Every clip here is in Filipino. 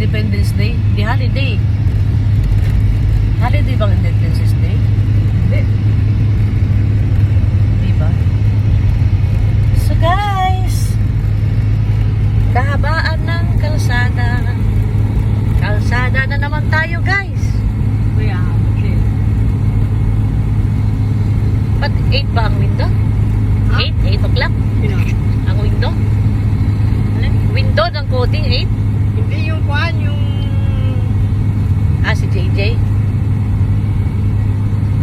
Independence Day? Di holiday. Holiday bang Independence Day? Hindi. Di ba? So guys, kahabaan ng kalsada. Kalsada na naman tayo guys. Kuya, okay. Ba't 8 ba ang window? Ha? 8 o'clock? Sino? Ang window? Alin? Window ng coding 8? Hindi yung kuhan, yung... Ah, si JJ?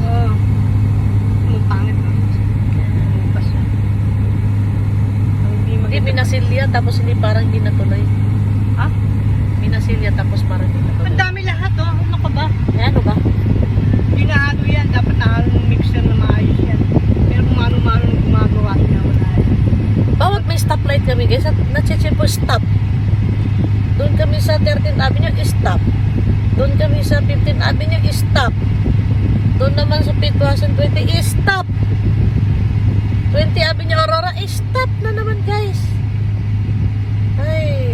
Oh, yung pangit na. Lumabas siya. Hindi Hindi, maganda. minasilya tapos hindi parang hindi natuloy. Ha? Minasilya tapos parang hindi natuloy. Ang dami lahat, oh. Ano ka ba? Eh, ano ba? Ginahalo yan. Dapat nahalo ng mixer na maayos yan. Pero kung ano-ano gumagawa niya, wala yan. Bawat may stoplight kami guys, at na-check po stop. Doon kami sa 13th Avenue, stop. Doon kami sa 15th Avenue, stop. Doon naman sa Pitwasan 20, stop. 20 Avenue Aurora, stop na naman guys. Ay,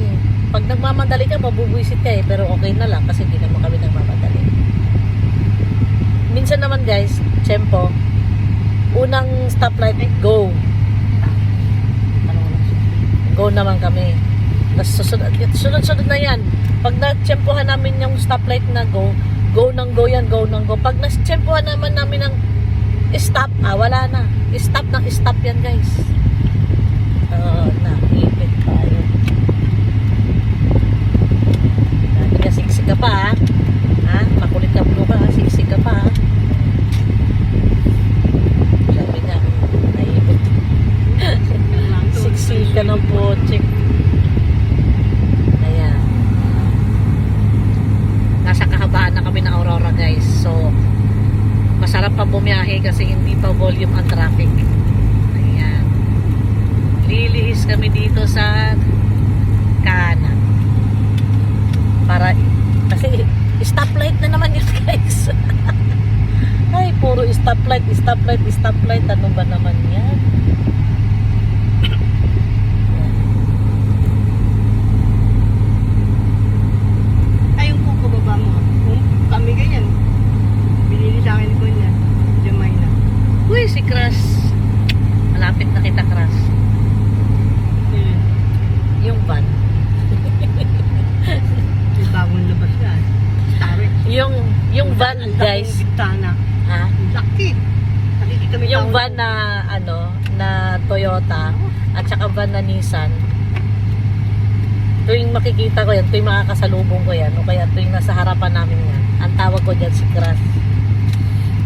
pag nagmamadali ka, mabubuisit ka eh. Pero okay na lang kasi hindi naman kami nagmamadali. Minsan naman guys, tempo, unang stoplight, go. Go naman kami. Tapos sunod-sunod na yan. Pag na-tsempohan namin yung stoplight na go, go ng go yan, go ng go. Pag na-tsempohan naman namin ng stop, wala na. Stop ng stop yan guys. Naipit tayo. Dati ka siksik ka pa ha. Makulit ka blue ka, siksik ka pa ha. Sabi niya, naipit. Siksik ka ng pochik. Ayan. Nasa kahabaan na kami ng Aurora guys. So, masarap pa bumiyahe kasi hindi pa volume ang traffic. Ayan. Lilihis kami dito sa kanan. Para, kasi stoplight na naman yun guys. Ay, puro stoplight, stoplight, stoplight. Ano ba naman yan? Ay, yung kukababa mo. Kung kami ganyan. Binili sa akin ko niya. Jamay na. Uy, si Crush. Malapit na kita, Crush. Yun. Yung van. Yung bagong labas na. Starry. Yung van, guys. Ang bintana. Ha? Laki. Nakikita mo Yung tao- van na, na Toyota, at saka van na Nissan, tuwing makikita ko yan, tuwing makakasalubong ko yan, o kaya tuwing nasa harapan namin yan, ang tawag ko dyan si Crush.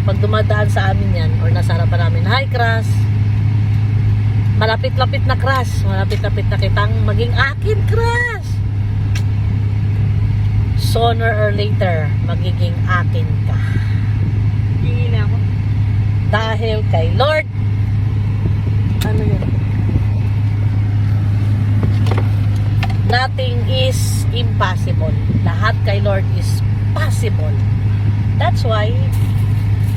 Pag dumadaan sa amin yan, or nasa harapan namin, hi Crush! Malapit-lapit na Crush, malapit-lapit na kitang maging akin Crush! Sooner or later, magiging akin ka. Hingi na ako. Dahil kay Lord, ano yun? Nothing is impossible. Lahat kay Lord is possible. That's why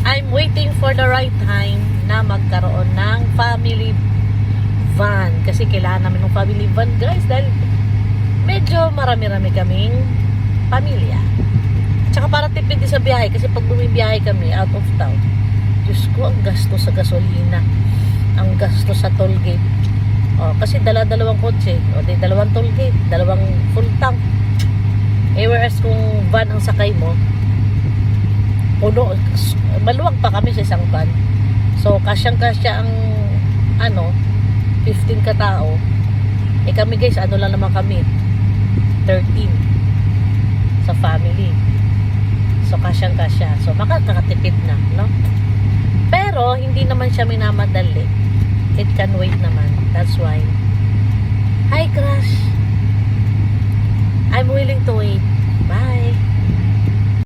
I'm waiting for the right time na magkaroon ng family van. Kasi kailangan namin ng family van guys dahil medyo marami-rami kaming pamilya. Tsaka para tipid din sa biyahe kasi pag bumibiyahe kami out of town, Diyos ko, ang gasto sa gasolina, ang gasto sa toll gate. Kasi dalawang kotse, dalawang toll gate, dalawang full tank. Whereas kung van ang sakay mo, puno, maluwag pa kami sa isang van. So, kasyang-kasya ang 15 katao. Kami guys, lang naman kami, 13 sa family. So, kasyang-kasya. So, makakatipid na, no? Pero, hindi naman siya minamadali. It can wait naman. That's why. Hi, Crush. I'm willing to wait. Bye.